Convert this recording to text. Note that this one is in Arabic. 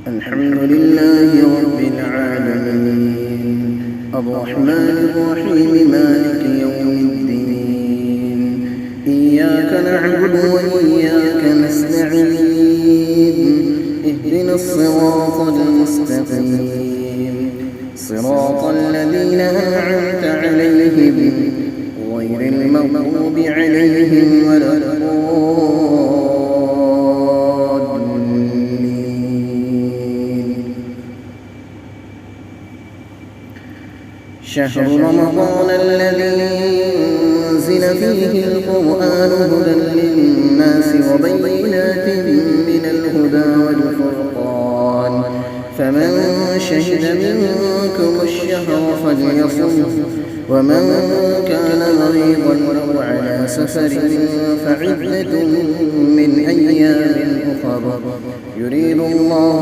الحمد لله رب العالمين الرحمن الرحيم مالك يوم الدين إياك نعبد وإياك نستعين اهدنا الصراط المستقيم صراط الذين أنعمت عليهم غير المغضوب عليهم ولا الضالين. شهر رمضان الذي أنزل فيه القرآن هدى للناس وبينات من الهدى والفرقان فمن شهد منكم الشهر فليصمه ومن كان مريضا أو على سفر فعدة من أيام أخر يريد الله